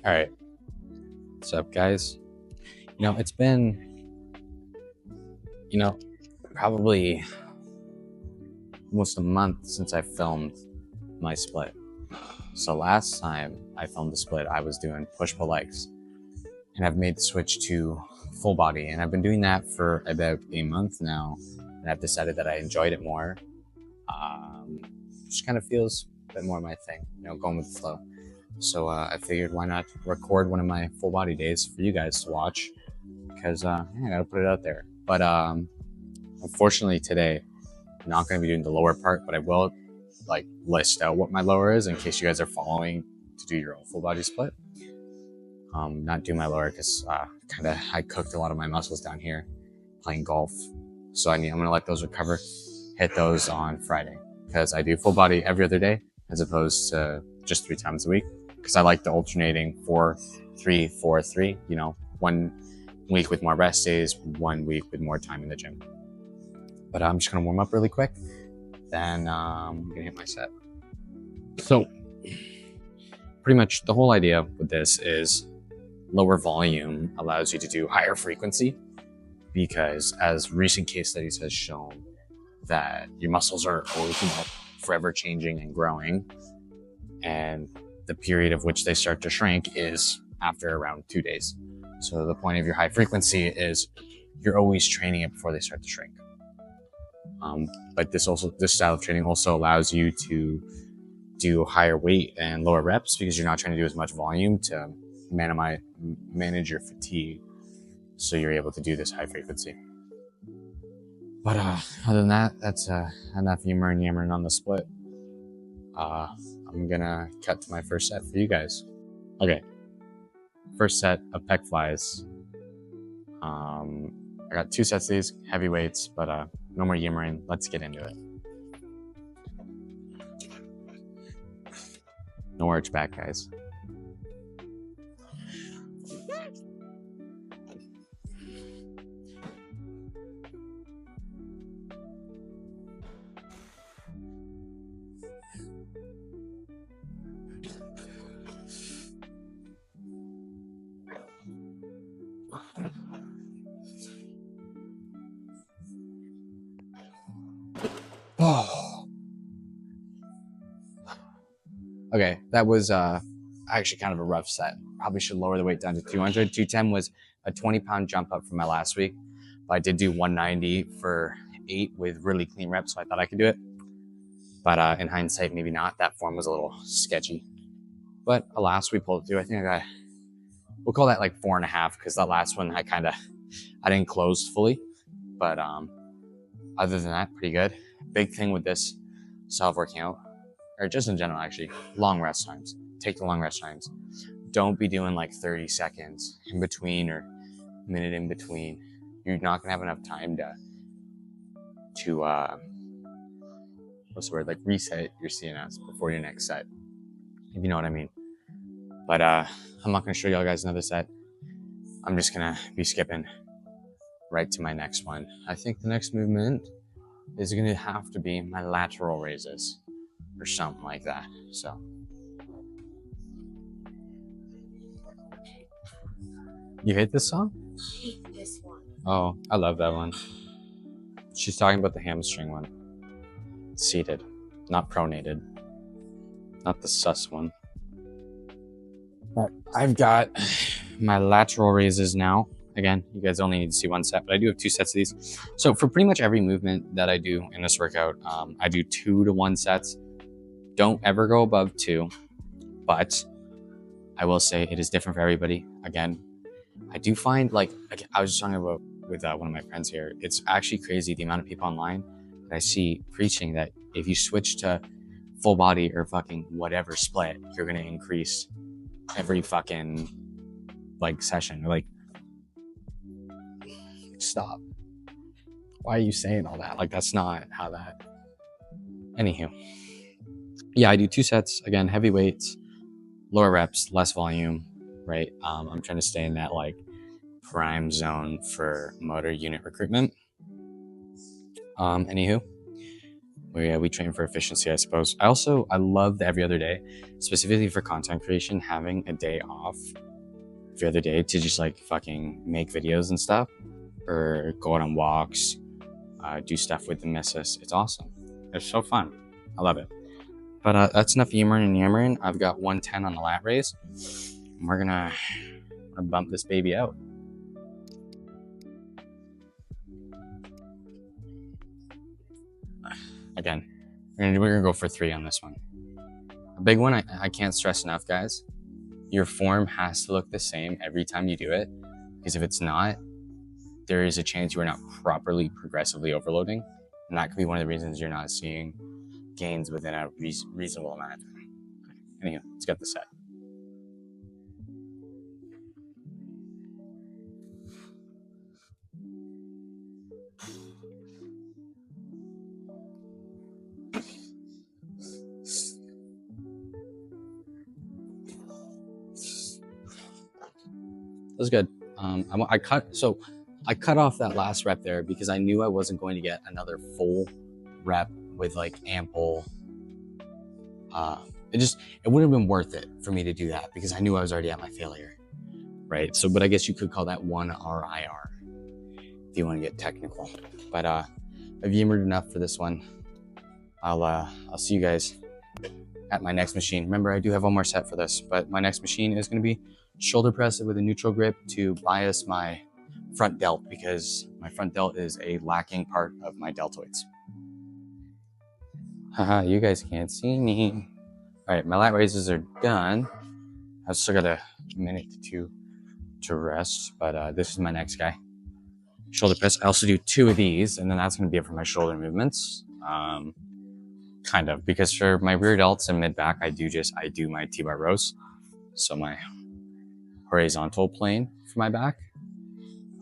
All right, what's up, guys? It's been, probably almost a month since I filmed my split. So last time I filmed the split, I was doing push-pull legs, and I've made the switch to full body, and I've been doing that for about a month now, and I've decided that I enjoyed it more. Just kind of feels a bit more my thing, going with the flow. So I figured why not record one of my full body days for you guys to watch, because I gotta put it out there. But unfortunately today, I'm not gonna be doing the lower part, but I will list out what my lower is in case you guys are following to do your own full body split. Not do my lower because I cooked a lot of my muscles down here playing golf, so I'm gonna let those recover, hit those on Friday, because I do full body every other day as opposed to just 3 times a week, because I like the alternating 4-3 4-3, 1 week with more rest days, 1 week with more time in the gym. But I'm just gonna warm up really quick, then I'm gonna hit my set. So pretty much the whole idea with this is lower volume allows you to do higher frequency, because as recent case studies has shown that your muscles are always forever changing and growing, and the period of which they start to shrink is after around 2 days. So the point of your high frequency is you're always training it before they start to shrink. But this style of training also allows you to do higher weight and lower reps, because you're not trying to do as much volume to manage your fatigue, so you're able to do this high frequency. But other than that, that's enough humor and yammering on the split. I'm gonna cut to my first set for you guys. Okay, first set of pec flies. I got 2 sets of these, heavy weights, but no more yammering. Let's get into it. No arch back, guys. Oh. Okay, that was actually kind of a rough set. Probably should lower the weight down to 200. 210 was a 20-pound jump up from my last week, but I did do 190 for 8 with really clean reps, so I thought I could do it. But in hindsight, maybe not. That form was a little sketchy. But alas, we pulled it through. I think we'll call that like 4.5, because that last one I didn't close fully. But other than that, pretty good. Big thing with this style of working out, or just in general actually, long rest times. Take the long rest times. Don't be doing like 30 seconds in between or a minute in between. You're not gonna have enough time to what's the word, like reset your CNS before your next set, if you know what I mean. But I'm not gonna show y'all guys another set. I'm just gonna be skipping right to my next one. I think the next movement is gonna have to be my lateral raises or something like that. So you hate this song? I hate this one. Oh, I love that one. She's talking about the hamstring one. Seated, not pronated. Not the sus one. But I've got my lateral raises now. Again, you guys only need to see 1 set, but I do have 2 sets of these. So for pretty much every movement that I do in this workout, I do 2 to 1 sets. Don't ever go above 2, but I will say it is different for everybody. Again, I do find, like, I was just talking about with one of my friends here, it's actually crazy the amount of people online that I see preaching that if you switch to full body or fucking whatever split, you're gonna increase every fucking like session. Like, stop. Why are you saying all that? Like, that's not how that. Anywho, yeah, I do 2 sets. Again, heavy weights, lower reps, less volume, right? I'm trying to stay in that like prime zone for motor unit recruitment. Anywho, we train for efficiency, I suppose. I love the every other day, specifically for content creation, having a day off every other day to just like fucking make videos and stuff, or go out on walks, do stuff with the missus. It's awesome. It's so fun. I love it. But that's enough yammering and yammering. I've got 110 on the lat raise. And we're gonna bump this baby out. Again, we're gonna go for 3 on this one. A big one I can't stress enough, guys. Your form has to look the same every time you do it, because if it's not, there is a chance you are not properly progressively overloading, and that could be one of the reasons you're not seeing gains within a reasonable amount of time. Anyway, let's get the set. That was good. I cut off that last rep there because I knew I wasn't going to get another full rep with like ample. It wouldn't have been worth it for me to do that because I knew I was already at my failure, right? So, but I guess you could call that 1 RIR if you want to get technical. But I've yammered enough for this one. I'll see you guys at my next machine. Remember, I do have one more set for this, but my next machine is going to be shoulder press with a neutral grip to bias my front delt, because my front delt is a lacking part of my deltoids. Haha, you guys can't see me. All right, my lat raises are done. I've still got a minute to rest, but this is my next guy. Shoulder press. I also do 2 of these, and then that's going to be it for my shoulder movements. Kind of, because for my rear delts and mid back, I do my T-bar rows. So my horizontal plane for my back.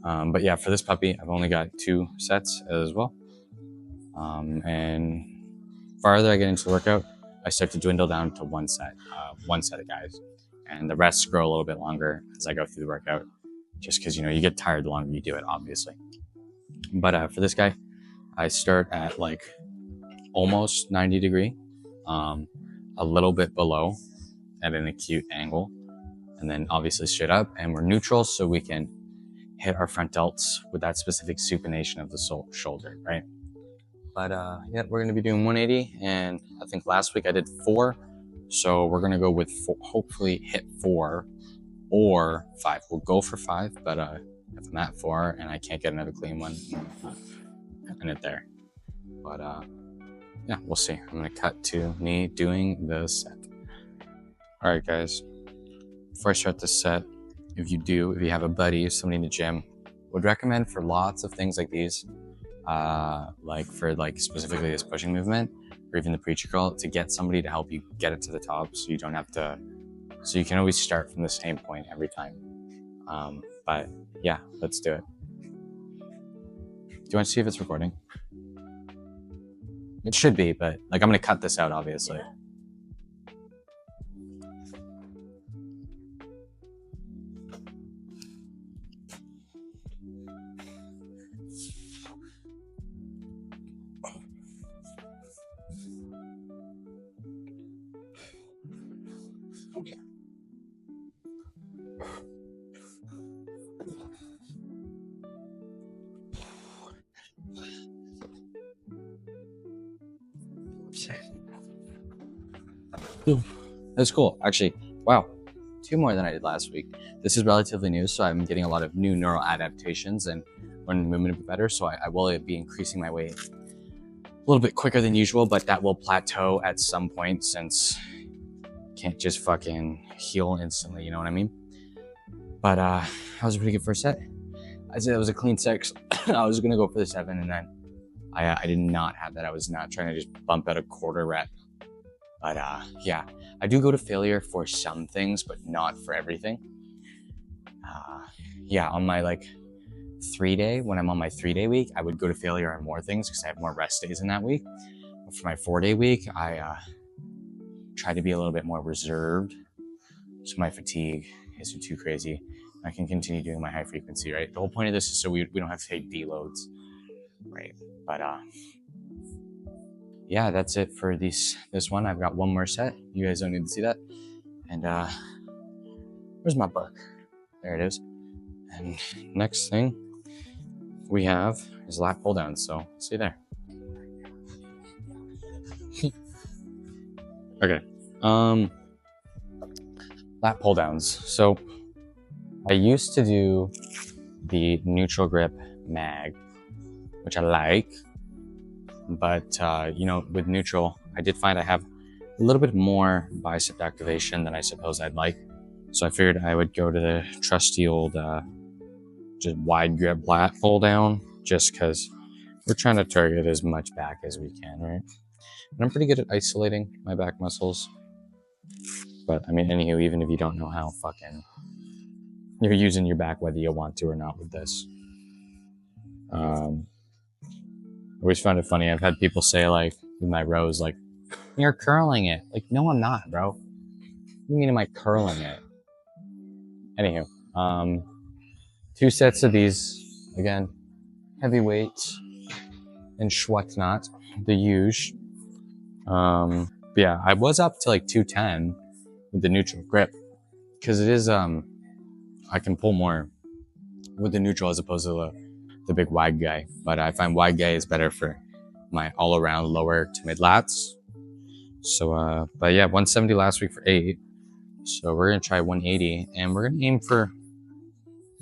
But yeah, for this puppy, I've only got 2 sets as well. And farther I get into the workout, I start to dwindle down to one set of guys. And the rest grow a little bit longer as I go through the workout, just because, you get tired the longer you do it, obviously. But for this guy, I start at like almost 90 degree, a little bit below at an acute angle, and then obviously straight up, and we're neutral so we can hit our front delts with that specific supination of the shoulder, right? But yeah, we're going to be doing 180, and I think last week I did 4, so we're going to go with 4, hopefully hit 4 or 5. We'll go for 5, but if I'm at 4 and I can't get another clean one, end it there. But yeah, we'll see. I'm going to cut to me doing the set. All right, guys. Before I start this set, if you have a buddy, somebody in the gym, would recommend for lots of things like these, like for like specifically this pushing movement, or even the preacher curl, to get somebody to help you get it to the top, so you don't have to. So you can always start from the same point every time. But yeah, let's do it. Do you want to see if it's recording? It should be, but like I'm gonna cut this out, obviously. That's cool. Actually, wow, 2 more than I did last week. This is relatively new, so I'm getting a lot of new neural adaptations and learning movement a bit better. So I will be increasing my weight a little bit quicker than usual, but that will plateau at some point, since you can't just fucking heal instantly, you know what I mean? But that was a pretty good first set. I said it was a clean 6. I was gonna go for the 7, and then I did not have that. I was not trying to just bump out a quarter rep. But yeah, I do go to failure for some things, but not for everything. Yeah, on my like 3-day, when I'm on my 3-day week, I would go to failure on more things because I have more rest days in that week. But for my 4-day week, I try to be a little bit more reserved, so my fatigue isn't too crazy. I can continue doing my high frequency, right? The whole point of this is so we don't have to take deloads, right? But yeah, that's it for this one. I've got one more set. You guys don't need to see that. And where's my book? There it is. And next thing we have is lat pull down. So see you there. Okay. Lat pull downs. So I used to do the neutral grip mag, which I like, but you know, with neutral, I did find I have a little bit more bicep activation than I suppose I'd like. So I figured I would go to the trusty old just wide grip lat pull down, just because we're trying to target as much back as we can, right? And I'm pretty good at isolating my back muscles. But I mean, anywho, even if you don't know how, fucking, you're using your back whether you want to or not with this. I always found it funny. I've had people say, like, with my rows, like, you're curling it. Like, no, I'm not, bro. What do you mean am I curling it? Anywho, 2 sets of these, again, heavyweight and whatnot, the huge. Yeah, I was up to like 210 with the neutral grip, because it is, I can pull more with the neutral as opposed to the big wide guy. But I find wide guy is better for my all-around lower to mid lats. So, but yeah, 170 last week for 8. So we're gonna try 180, and we're gonna aim for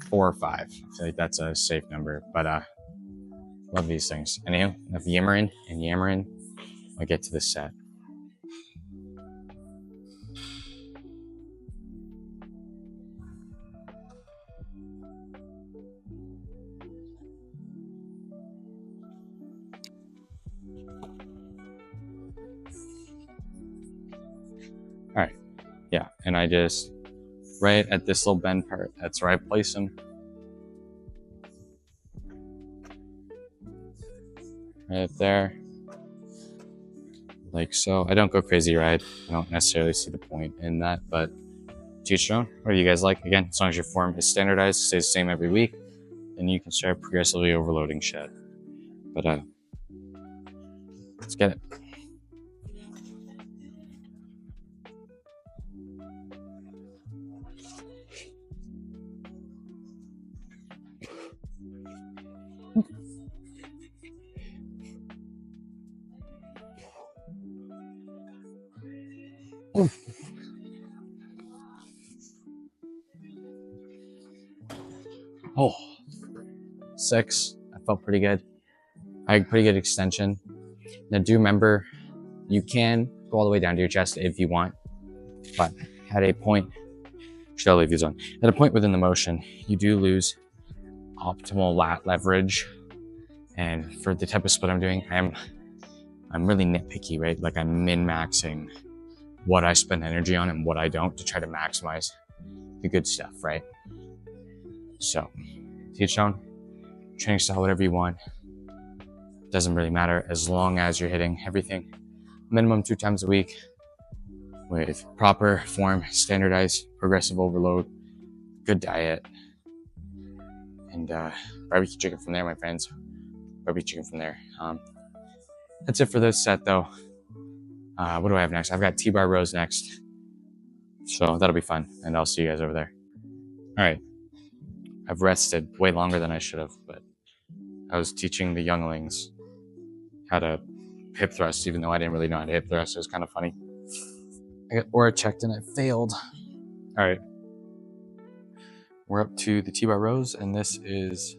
4 or 5. I feel like that's a safe number. But love these things. Anyhow, enough yammering and yammering. I'll get to this set. All right, yeah, and I just, right at this little bend part, that's where I place them. Right there. Like so. I don't go crazy, right? I don't necessarily see the point in that, but to each their own. What do you guys like? Again, as long as your form is standardized, stays the same every week, then you can start progressively overloading shit. But let's get it. Oh, 6. I felt pretty good. I had pretty good extension. Now do remember, you can go all the way down to your chest if you want, but at a point, should I leave these on? At a point within the motion, you do lose optimal lat leverage. And for the type of split I'm doing, I'm really nitpicky, right? Like I'm min-maxing what I spend energy on and what I don't to try to maximize the good stuff, right? So, teach on, training style, whatever you want. Doesn't really matter as long as you're hitting everything minimum 2 times a week with proper form, standardized, progressive overload, good diet, and barbecue chicken from there, my friends. Barbecue chicken from there. That's it for this set, though. What do I have next? I've got T-bar rows next. So that'll be fun, and I'll see you guys over there. All right. I've rested way longer than I should have, but I was teaching the younglings how to hip thrust, even though I didn't really know how to hip thrust. It was kind of funny. I got aura checked and it failed. All right. We're up to the T-bar rows, and this is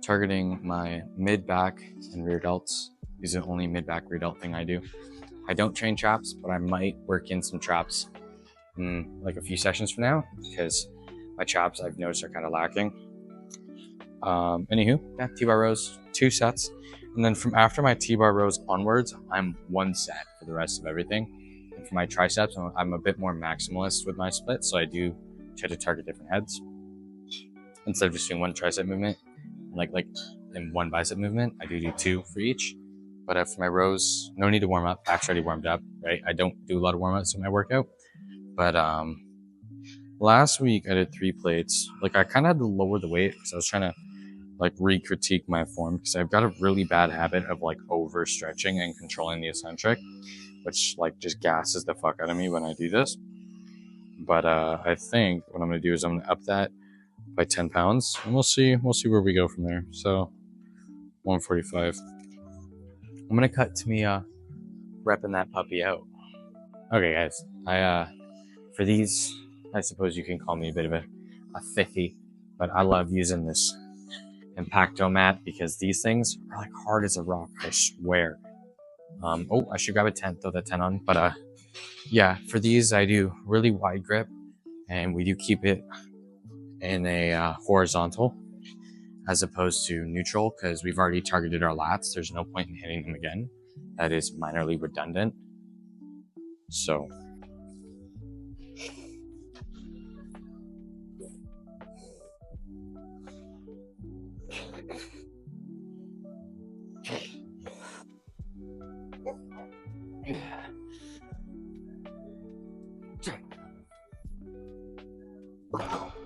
targeting my mid-back and rear delts. These are the only mid-back rear delt thing I do. I don't train traps, but I might work in some traps in like a few sessions from now, because my chops I've noticed are kind of lacking. Anywho, yeah, T-bar rows, 2 sets. And then from after my T-bar rows onwards, I'm 1 set for the rest of everything. And for my triceps, I'm a bit more maximalist with my split, so I do try to target different heads. Instead of just doing 1 tricep movement, like in 1 bicep movement, I do 2 for each. But for my rows, no need to warm up. Back's already warmed up, right? I don't do a lot of warm-ups in my workout. But last week I did 3 plates. Like I kind of had to lower the weight because I was trying to like re-critique my form, because I've got a really bad habit of like overstretching and controlling the eccentric, which like just gasses the fuck out of me when I do this. But I think what I'm gonna do is I'm gonna up that by 10 pounds, and we'll see where we go from there. So 145. I'm gonna cut to me repping that puppy out. Okay, guys, I for these, I suppose you can call me a bit of a fiffy, but I love using this Impacto mat because these things are like hard as a rock, I swear. Oh, I should grab a tent, throw that tent on. But yeah, for these I do really wide grip, and we do keep it in a horizontal as opposed to neutral, because we've already targeted our lats. There's no point in hitting them again. That is minorly redundant. So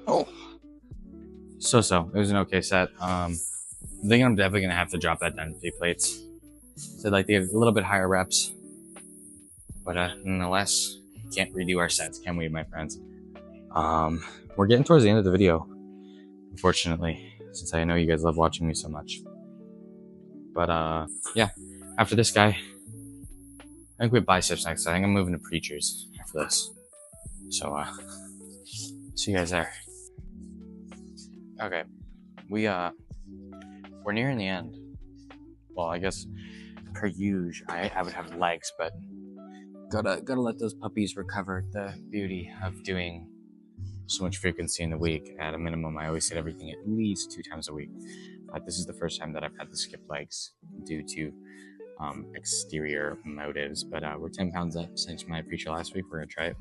oh, so it was an okay set. I think I'm definitely gonna have to drop that down to 3 plates. So like they have a little bit higher reps, but nonetheless, can't redo our sets, can we, my friends? We're getting towards the end of the video, unfortunately, since I know you guys love watching me so much. But yeah, after this guy, I think we have biceps next. I think I'm moving to preachers after this. So see you guys there. Okay, we're nearing the end. Well, I guess per usual, I would have legs, but gotta let those puppies recover the beauty of doing so much frequency in the week. At a minimum, I always hit everything at least 2 times a week. This is the first time that I've had to skip legs due to exterior motives, but we're 10 pounds up since my preacher last week. We're gonna try it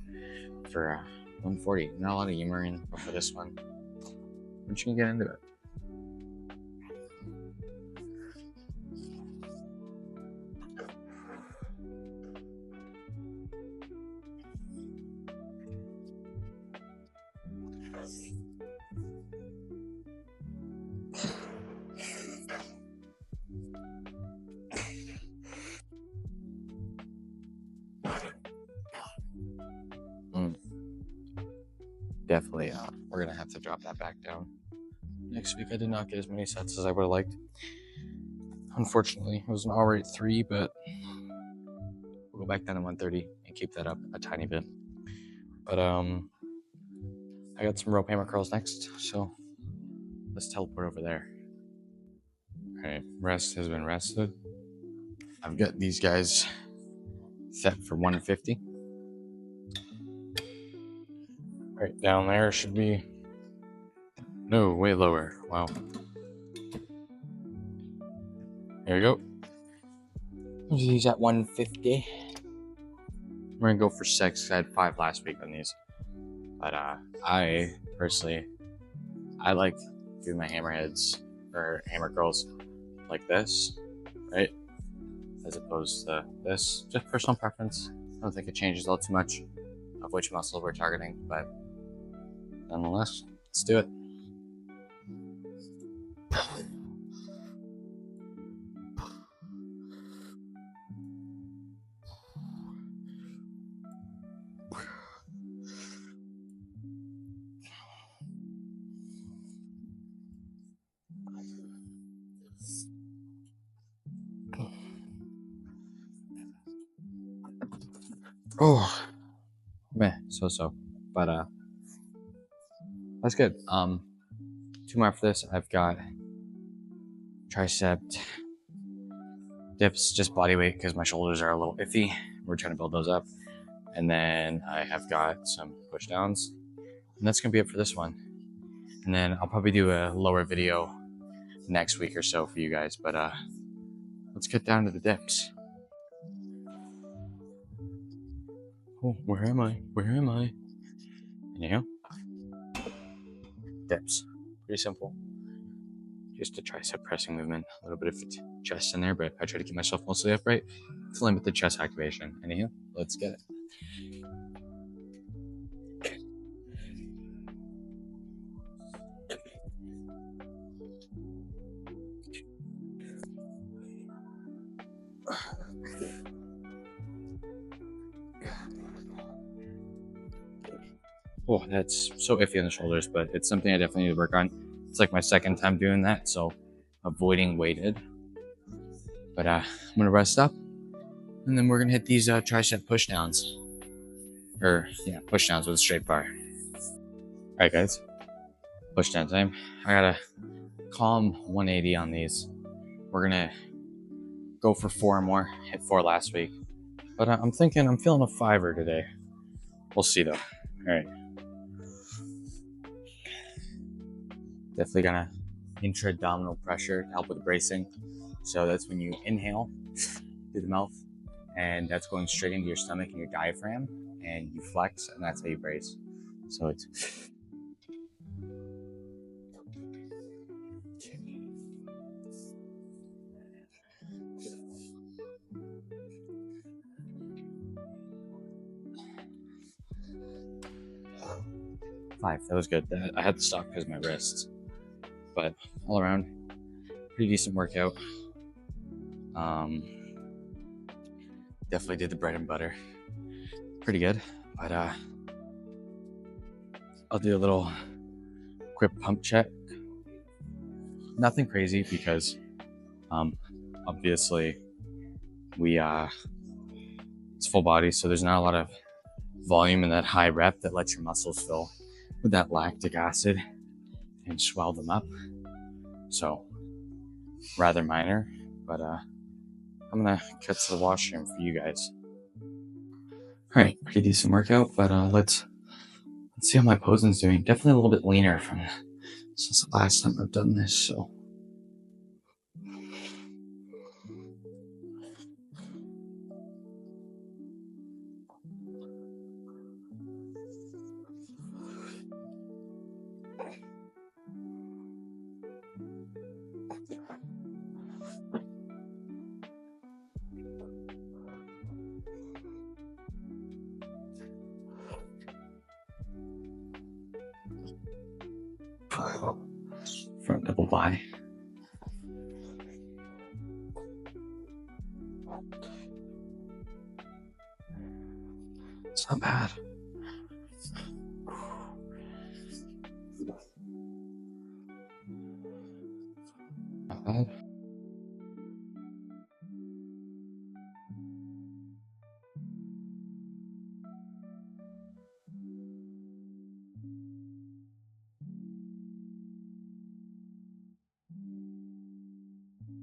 for 140. Not a lot of humor in for this one. We're just gonna get into it. Definitely, we're gonna have to drop that back down. Next week, I did not get as many sets as I would have liked. Unfortunately, it was an alright 3, but we'll go back down to 130 and keep that up a tiny bit. But I got some rope hammer curls next, so let's teleport over there. Alright, rest has been rested. I've got these guys set for 150. Right down there should be... No, way lower. Wow. There we go. These at 150. We're gonna go for 6. I had 5 last week on these. But I personally, I like doing my hammerheads or hammer curls like this, right? As opposed to this. Just personal preference. I don't think it changes all too much of which muscle we're targeting, but nonetheless, let's do it. Oh, man, so. But that's good. 2 more for this. I've got tricep dips, just body weight, because my shoulders are a little iffy. We're trying to build those up. And then I have got some push downs. And that's gonna be it for this one. And then I'll probably do a lower video next week or so for you guys. But let's get down to the dips. Oh, where am I? Anyhow, dips. Pretty simple. Just a tricep pressing movement. A little bit of chest in there, but I try to keep myself mostly upright to limit the chest activation. Anyhow, let's get it. Oh, that's so iffy on the shoulders, but it's something I definitely need to work on. It's like my second time doing that, so avoiding weighted. But I'm gonna rest up, and then we're gonna hit these tricep push downs, or yeah, push downs with a straight bar. All right, guys, push down time. I got a calm 180 on these. We're gonna go for 4 more. Hit 4 last week, but I'm thinking I'm feeling a 5er today. We'll see though. All right. Definitely gonna intra-abdominal pressure to help with bracing. So that's when you inhale through the mouth, and that's going straight into your stomach and your diaphragm, and you flex, and that's how you brace. So it's five. That was good. I had to stop because of my wrists, but all around, pretty decent workout. Definitely did the bread and butter. Pretty good, but I'll do a little quick pump check. Nothing crazy because obviously we it's full body, so there's not a lot of volume in that high rep that lets your muscles fill with that lactic acid and swell them up. So rather minor, but I'm gonna cut to the washroom for you guys. All right, pretty decent workout, but let's see how my posing's doing. Definitely a little bit leaner since the last time I've done this. So front double by. It's not bad. Not bad.